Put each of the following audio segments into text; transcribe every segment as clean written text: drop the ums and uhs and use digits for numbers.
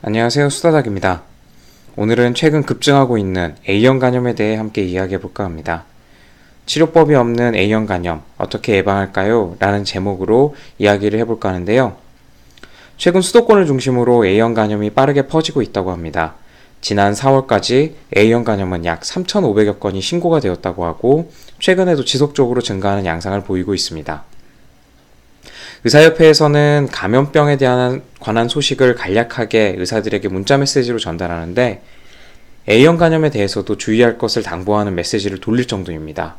안녕하세요. 수다닥입니다. 오늘은 최근 급증하고 있는 A형 간염에 대해 함께 이야기해 볼까 합니다. 치료법이 없는 A형 간염, 어떻게 예방할까요? 라는 제목으로 이야기를 해볼까 하는데요. 최근 수도권을 중심으로 A형 간염이 빠르게 퍼지고 있다고 합니다. 지난 4월까지 A형 간염은 약 3,500여 건이 신고가 되었다고 하고, 최근에도 지속적으로 증가하는 양상을 보이고 있습니다. 의사협회에서는 감염병에 관한 소식을 간략하게 의사들에게 문자 메시지로 전달하는데 A형 간염에 대해서도 주의할 것을 당부하는 메시지를 돌릴 정도입니다.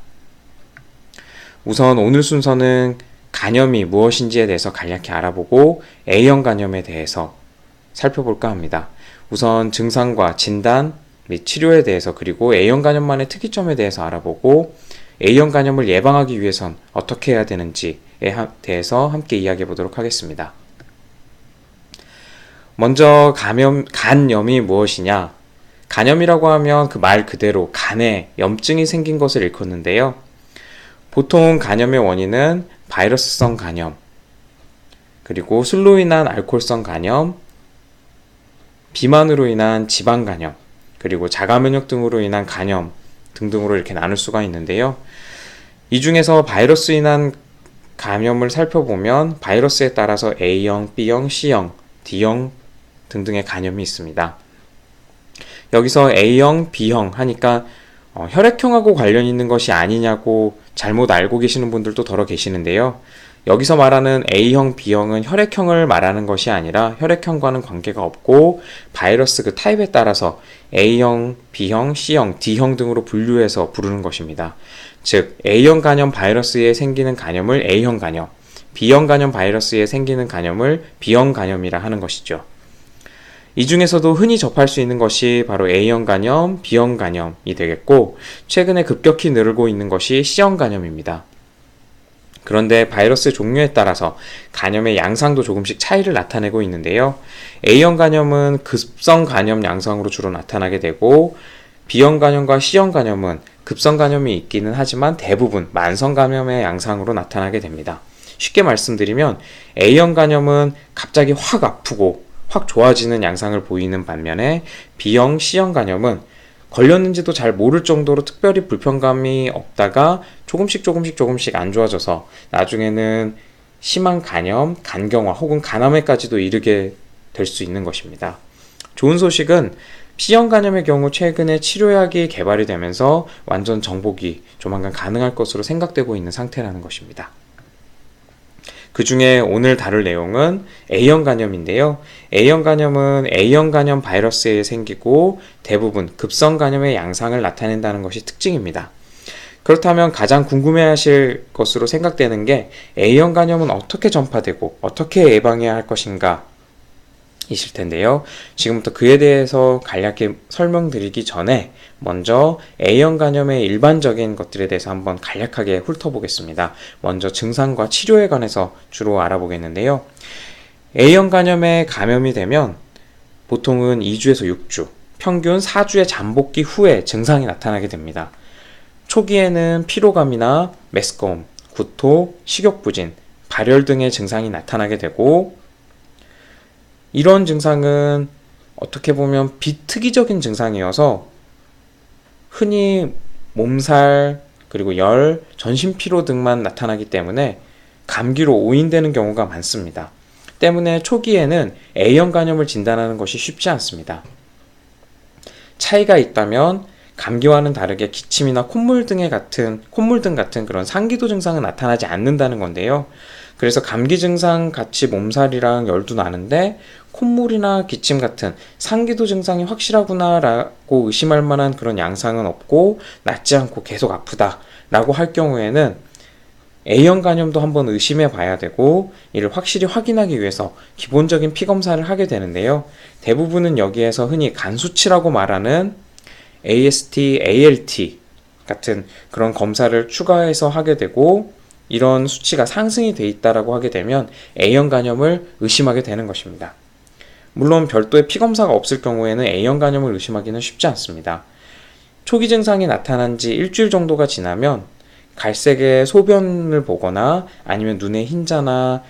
우선 오늘 순서는 간염이 무엇인지에 대해서 간략히 알아보고 A형 간염에 대해서 살펴볼까 합니다. 우선 증상과 진단 및 치료에 대해서, 그리고 A형 간염만의 특이점에 대해서 알아보고 A형 간염을 예방하기 위해선 어떻게 해야 되는지에 대해서 함께 이야기해 보도록 하겠습니다. 먼저 간염이 무엇이냐? 간염이라고 하면 그 말 그대로 간에 염증이 생긴 것을 일컫는데요. 보통 간염의 원인은 바이러스성 간염, 그리고 술로 인한 알코올성 간염, 비만으로 인한 지방 간염, 그리고 자가 면역 등으로 인한 간염 등등으로 이렇게 나눌 수가 있는데요. 이 중에서 바이러스 인한 감염을 살펴보면 바이러스에 따라서 A형, B형, C형, D형 등등의 간염이 있습니다. 여기서 A형, B형 하니까 혈액형하고 관련 있는 것이 아니냐고 잘못 알고 계시는 분들도 더러 계시는데요. 여기서 말하는 A형, B형은 혈액형을 말하는 것이 아니라 혈액형과는 관계가 없고 바이러스 그 타입에 따라서 A형, B형, C형, D형 등으로 분류해서 부르는 것입니다. 즉 A형 간염 바이러스에 생기는 간염을 A형 간염, B형 간염 바이러스에 생기는 간염을 B형 간염이라 하는 것이죠. 이 중에서도 흔히 접할 수 있는 것이 바로 A형 간염, B형 간염이 되겠고, 최근에 급격히 늘고 있는 것이 C형 간염입니다. 그런데 바이러스 종류에 따라서 간염의 양상도 조금씩 차이를 나타내고 있는데요. A형 간염은 급성 간염 양상으로 주로 나타나게 되고, B형 간염과 C형 간염은 급성 간염이 있기는 하지만 대부분 만성 감염의 양상으로 나타나게 됩니다. 쉽게 말씀드리면 A형 간염은 갑자기 확 아프고 확 좋아지는 양상을 보이는 반면에 B형, C형 간염은 걸렸는지도 잘 모를 정도로 특별히 불편감이 없다가 조금씩 안 좋아져서 나중에는 심한 간염, 간경화 혹은 간암에까지도 이르게 될 수 있는 것입니다. 좋은 소식은 C형 간염의 경우 최근에 치료약이 개발이 되면서 완전 정복이 조만간 가능할 것으로 생각되고 있는 상태라는 것입니다. 그 중에 오늘 다룰 내용은 A형 간염인데요. A형 간염은 A형 간염 바이러스에 생기고 대부분 급성 간염의 양상을 나타낸다는 것이 특징입니다. 그렇다면 가장 궁금해하실 것으로 생각되는 게 A형 간염은 어떻게 전파되고 어떻게 예방해야 할 것인가 이실 텐데요. 지금부터 그에 대해서 간략히 설명드리기 전에 먼저 A형 간염의 일반적인 것들에 대해서 한번 간략하게 훑어보겠습니다. 먼저 증상과 치료에 관해서 주로 알아보겠는데요. A형 감염에 감염이 되면 보통은 2주에서 6주, 평균 4주의 잠복기 후에 증상이 나타나게 됩니다. 초기에는 피로감이나 메스꺼움, 구토, 식욕부진, 발열 등의 증상이 나타나게 되고, 이런 증상은 어떻게 보면 비특이적인 증상이어서 흔히 몸살, 그리고 열, 전신피로 등만 나타나기 때문에 감기로 오인되는 경우가 많습니다. 때문에 초기에는 A형 간염을 진단하는 것이 쉽지 않습니다. 차이가 있다면 감기와는 다르게 기침이나 콧물 등 같은 그런 상기도 증상은 나타나지 않는다는 건데요. 그래서 감기 증상 같이 몸살이랑 열도 나는데 콧물이나 기침 같은 상기도 증상이 확실하구나 라고 의심할 만한 그런 양상은 없고 낫지 않고 계속 아프다 라고 할 경우에는 A형 간염도 한번 의심해 봐야 되고, 이를 확실히 확인하기 위해서 기본적인 피검사를 하게 되는데요. 대부분은 여기에서 흔히 간 수치라고 말하는 AST, ALT 같은 그런 검사를 추가해서 하게 되고, 이런 수치가 상승이 돼 있다라고 하게 되면 A형 간염을 의심하게 되는 것입니다. 물론 별도의 피검사가 없을 경우에는 A형 간염을 의심하기는 쉽지 않습니다. 초기 증상이 나타난 지 일주일 정도가 지나면 갈색의 소변을 보거나 아니면 눈에 흰자나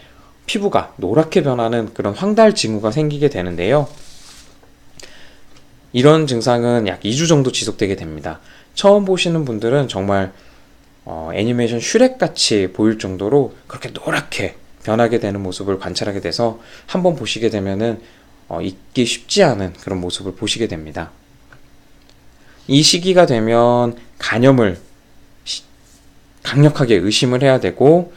피부가 노랗게 변하는 그런 황달 징후가 생기게 되는데요. 이런 증상은 약 2주 정도 지속되게 됩니다. 처음 보시는 분들은 정말 애니메이션 슈렉같이 보일 정도로 그렇게 노랗게 변하게 되는 모습을 관찰하게 돼서 한번 보시게 되면은 잊기 쉽지 않은 그런 모습을 보시게 됩니다. 이 시기가 되면 간염을 강력하게 의심을 해야 되고,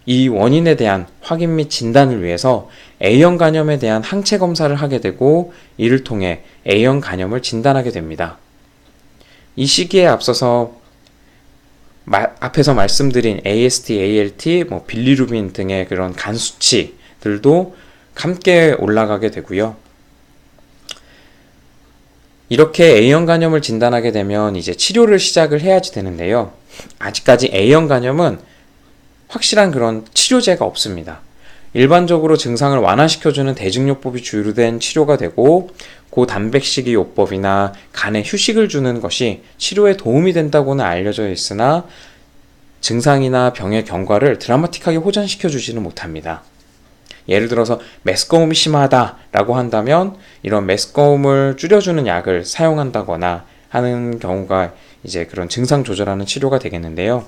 이 원인에 대한 확인 및 진단을 위해서 A형 간염에 대한 항체 검사를 하게 되고, 이를 통해 A형 간염을 진단하게 됩니다. 이 시기에 앞서서 앞에서 말씀드린 AST, ALT, 빌리루빈 등의 그런 간 수치들도 함께 올라가게 되고요. 이렇게 A형 간염을 진단하게 되면 이제 치료를 시작을 해야지 되는데요. 아직까지 A형 간염은 확실한 그런 치료제가 없습니다. 일반적으로 증상을 완화시켜주는 대증요법이 주로 된 치료가 되고, 고단백식이 요법이나 간에 휴식을 주는 것이 치료에 도움이 된다고는 알려져 있으나 증상이나 병의 경과를 드라마틱하게 호전시켜 주지는 못합니다. 예를 들어서 메스꺼움이 심하다라고 한다면 이런 메스꺼움을 줄여주는 약을 사용한다거나 하는 경우가 이제 그런 증상 조절하는 치료가 되겠는데요.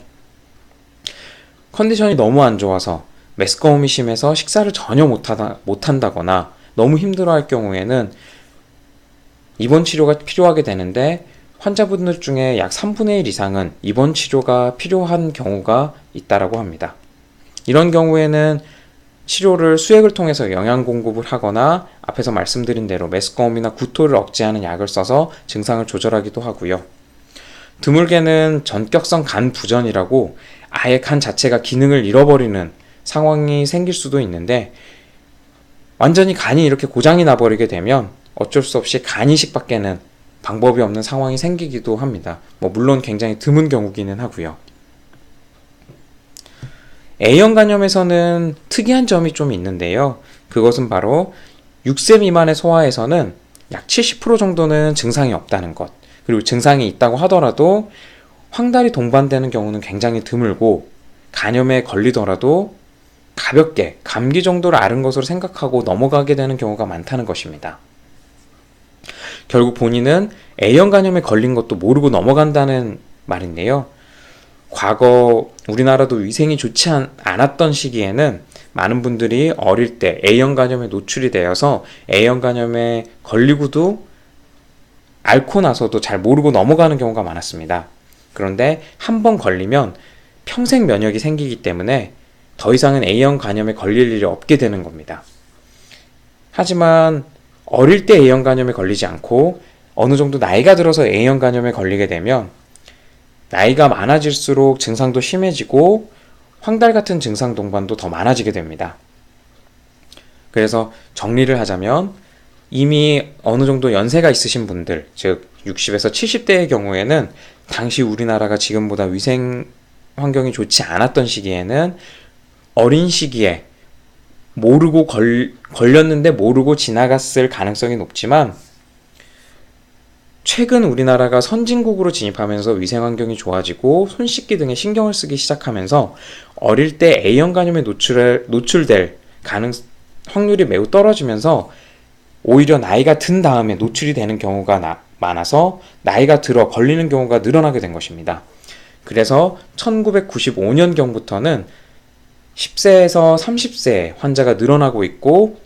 컨디션이 너무 안 좋아서 메스꺼움이 심해서 식사를 전혀 못한다거나 너무 힘들어할 경우에는 입원 치료가 필요하게 되는데, 환자분들 중에 약 3분의 1 이상은 입원 치료가 필요한 경우가 있다라고 합니다. 이런 경우에는 치료를 수액을 통해서 영양 공급을 하거나 앞에서 말씀드린 대로 메스꺼움이나 구토를 억제하는 약을 써서 증상을 조절하기도 하고요. 드물게는 전격성 간 부전이라고 아예 간 자체가 기능을 잃어버리는 상황이 생길 수도 있는데, 완전히 간이 이렇게 고장이 나버리게 되면 어쩔 수 없이 간 이식밖에는 방법이 없는 상황이 생기기도 합니다. 물론 굉장히 드문 경우기는 하고요. A형 간염에서는 특이한 점이 좀 있는데요. 그것은 바로 6세 미만의 소아에서는 약 70% 정도는 증상이 없다는 것, 그리고 증상이 있다고 하더라도 황달이 동반되는 경우는 굉장히 드물고, 간염에 걸리더라도 가볍게 감기 정도를 앓은 것으로 생각하고 넘어가게 되는 경우가 많다는 것입니다. 결국 본인은 A형 간염에 걸린 것도 모르고 넘어간다는 말인데요. 과거 우리나라도 위생이 좋지 않았던 시기에는 많은 분들이 어릴 때 A형 간염에 노출이 되어서 A형 간염에 걸리고도 앓고 나서도 잘 모르고 넘어가는 경우가 많았습니다. 그런데 한번 걸리면 평생 면역이 생기기 때문에 더 이상은 A형 간염에 걸릴 일이 없게 되는 겁니다. 하지만 어릴 때 A형 간염에 걸리지 않고 어느 정도 나이가 들어서 A형 간염에 걸리게 되면 나이가 많아질수록 증상도 심해지고 황달 같은 증상 동반도 더 많아지게 됩니다. 그래서 정리를 하자면, 이미 어느 정도 연세가 있으신 분들, 즉 60에서 70대의 경우에는 당시 우리나라가 지금보다 위생 환경이 좋지 않았던 시기에는 어린 시기에 모르고 걸렸는데 모르고 지나갔을 가능성이 높지만, 최근 우리나라가 선진국으로 진입하면서 위생 환경이 좋아지고 손 씻기 등에 신경을 쓰기 시작하면서 어릴 때 A형 간염에 노출될 확률이 매우 떨어지면서 오히려 나이가 든 다음에 노출이 되는 경우가 많아서 나이가 들어 걸리는 경우가 늘어나게 된 것입니다. 그래서 1995년경부터는 10세에서 30세 환자가 늘어나고 있고,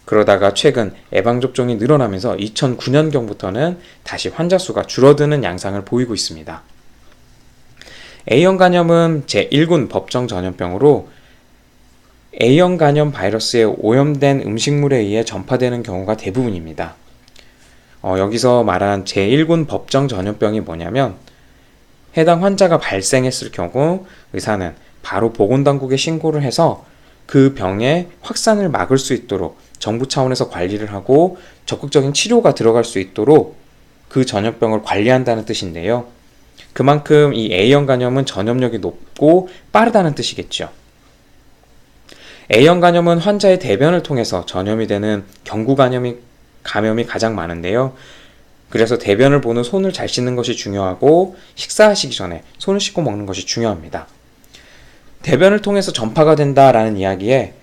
그러다가 최근 예방접종이 늘어나면서 2009년경부터는 다시 환자 수가 줄어드는 양상을 보이고 있습니다. A형 간염은 제1군 법정 전염병으로 A형 간염 바이러스에 오염된 음식물에 의해 전파되는 경우가 대부분입니다. 여기서 말한 제1군 법정 전염병이 뭐냐면, 해당 환자가 발생했을 경우 의사는 바로 보건당국에 신고를 해서 그 병의 확산을 막을 수 있도록 정부 차원에서 관리를 하고 적극적인 치료가 들어갈 수 있도록 그 전염병을 관리한다는 뜻인데요. 그만큼 이 A형 간염은 전염력이 높고 빠르다는 뜻이겠죠. A형 간염은 환자의 대변을 통해서 전염이 되는 경구 감염이 가장 많은데요. 그래서 대변을 보는 손을 잘 씻는 것이 중요하고, 식사하시기 전에 손을 씻고 먹는 것이 중요합니다. 대변을 통해서 전파가 된다라는 이야기에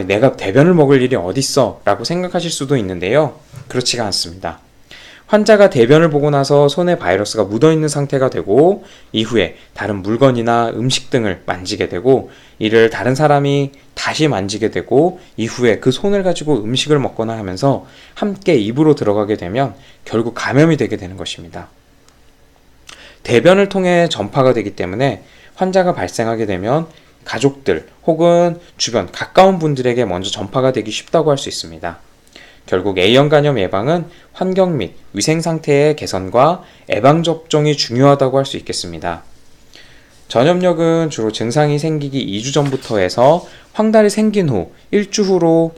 내가 대변을 먹을 일이 어딨어 라고 생각하실 수도 있는데요. 그렇지가 않습니다. 환자가 대변을 보고 나서 손에 바이러스가 묻어있는 상태가 되고 이후에 다른 물건이나 음식 등을 만지게 되고 이를 다른 사람이 다시 만지게 되고 이후에 그 손을 가지고 음식을 먹거나 하면서 함께 입으로 들어가게 되면 결국 감염이 되게 되는 것입니다. 대변을 통해 전파가 되기 때문에 환자가 발생하게 되면 가족들 혹은 주변 가까운 분들에게 먼저 전파가 되기 쉽다고 할 수 있습니다. 결국 A형 간염 예방은 환경 및 위생 상태의 개선과 예방접종이 중요하다고 할 수 있겠습니다. 전염력은 주로 증상이 생기기 2주 전부터 해서 황달이 생긴 후 1주 후로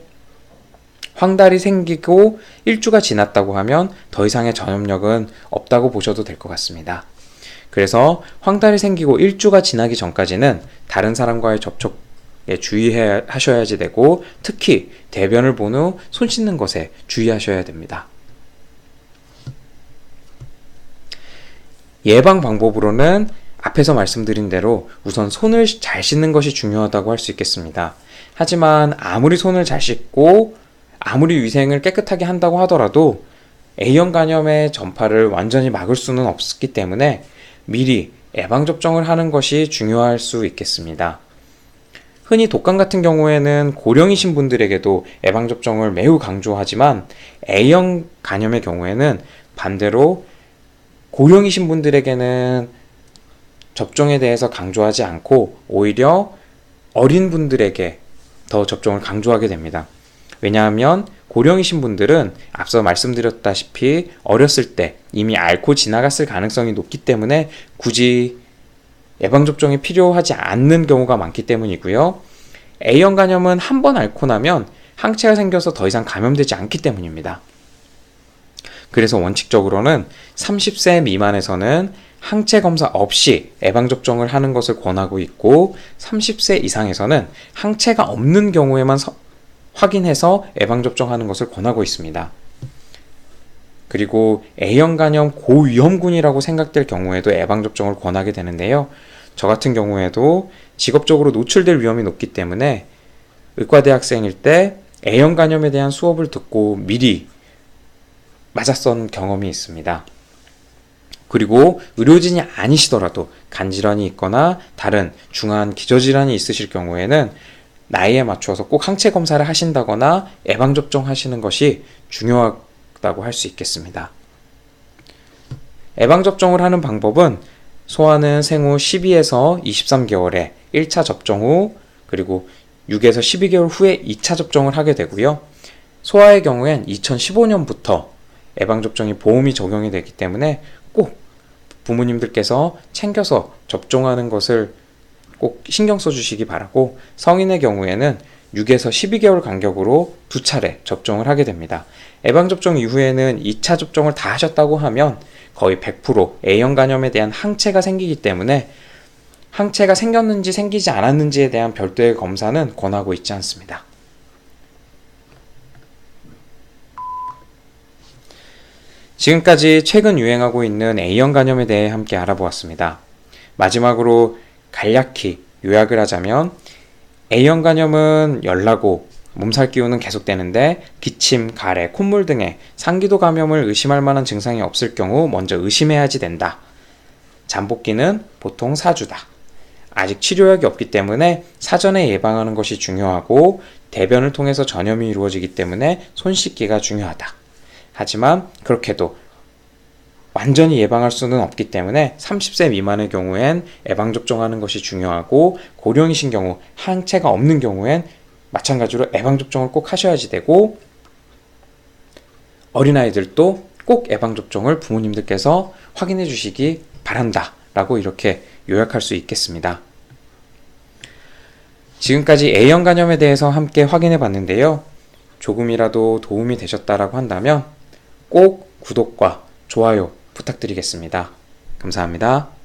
황달이 생기고 1주가 지났다고 하면 더 이상의 전염력은 없다고 보셔도 될 것 같습니다. 그래서 황달이 생기고 1주가 지나기 전까지는 다른 사람과의 접촉 주의하셔야지 되고 특히 대변을 본 후 손 씻는 것에 주의하셔야 됩니다. 예방 방법으로는 앞에서 말씀드린 대로 우선 손을 잘 씻는 것이 중요하다고 할 수 있겠습니다. 하지만 아무리 손을 잘 씻고 아무리 위생을 깨끗하게 한다고 하더라도 A형 간염의 전파를 완전히 막을 수는 없기 때문에 미리 예방접종을 하는 것이 중요할 수 있겠습니다. 흔히 독감 같은 경우에는 고령이신 분들에게도 예방접종을 매우 강조하지만 A형 간염의 경우에는 반대로 고령이신 분들에게는 접종에 대해서 강조하지 않고 오히려 어린 분들에게 더 접종을 강조하게 됩니다. 왜냐하면 고령이신 분들은 앞서 말씀드렸다시피 어렸을 때 이미 앓고 지나갔을 가능성이 높기 때문에 굳이 예방접종이 필요하지 않는 경우가 많기 때문이고요. A형 간염은 한 번 앓고 나면 항체가 생겨서 더 이상 감염되지 않기 때문입니다. 그래서 원칙적으로는 30세 미만에서는 항체 검사 없이 예방접종을 하는 것을 권하고 있고 30세 이상에서는 항체가 없는 경우에만 확인해서 예방접종하는 것을 권하고 있습니다. 그리고 A형 간염 고위험군이라고 생각될 경우에도 예방접종을 권하게 되는데요. 저 같은 경우에도 직업적으로 노출될 위험이 높기 때문에 의과대학생일 때 A형 간염에 대한 수업을 듣고 미리 맞았던 경험이 있습니다. 그리고 의료진이 아니시더라도 간질환이 있거나 다른 중한 기저질환이 있으실 경우에는 나이에 맞추어서 꼭 항체 검사를 하신다거나 예방접종 하시는 것이 중요하다고 할 수 있겠습니다. 예방접종을 하는 방법은 소아는 생후 12에서 23개월에 1차 접종 후 그리고 6에서 12개월 후에 2차 접종을 하게 되고요. 소아의 경우엔 2015년부터 예방접종이 보험이 적용이 되기 때문에 꼭 부모님들께서 챙겨서 접종하는 것을 꼭 신경 써주시기 바라고 성인의 경우에는 6에서 12개월 간격으로 2차례 접종을 하게 됩니다. 예방접종 이후에는 2차 접종을 다 하셨다고 하면 거의 100% A형 간염에 대한 항체가 생기기 때문에 항체가 생겼는지 생기지 않았는지에 대한 별도의 검사는 권하고 있지 않습니다. 지금까지 최근 유행하고 있는 A형 간염에 대해 함께 알아보았습니다. 마지막으로 간략히 요약을 하자면 A형 간염은 열나고 몸살 기운은 계속되는데 기침, 가래, 콧물 등의 상기도 감염을 의심할 만한 증상이 없을 경우 먼저 의심해야지 된다. 잠복기는 보통 4주다. 아직 치료약이 없기 때문에 사전에 예방하는 것이 중요하고 대변을 통해서 전염이 이루어지기 때문에 손 씻기가 중요하다. 하지만 그렇게도 완전히 예방할 수는 없기 때문에 30세 미만의 경우엔 예방접종하는 것이 중요하고 고령이신 경우, 항체가 없는 경우엔 마찬가지로 예방접종을 꼭 하셔야지 되고 어린아이들도 꼭 예방접종을 부모님들께서 확인해 주시기 바란다 라고 이렇게 요약할 수 있겠습니다. 지금까지 A형 간염에 대해서 함께 확인해 봤는데요. 조금이라도 도움이 되셨다라고 한다면 꼭 구독과 좋아요 부탁드리겠습니다. 감사합니다.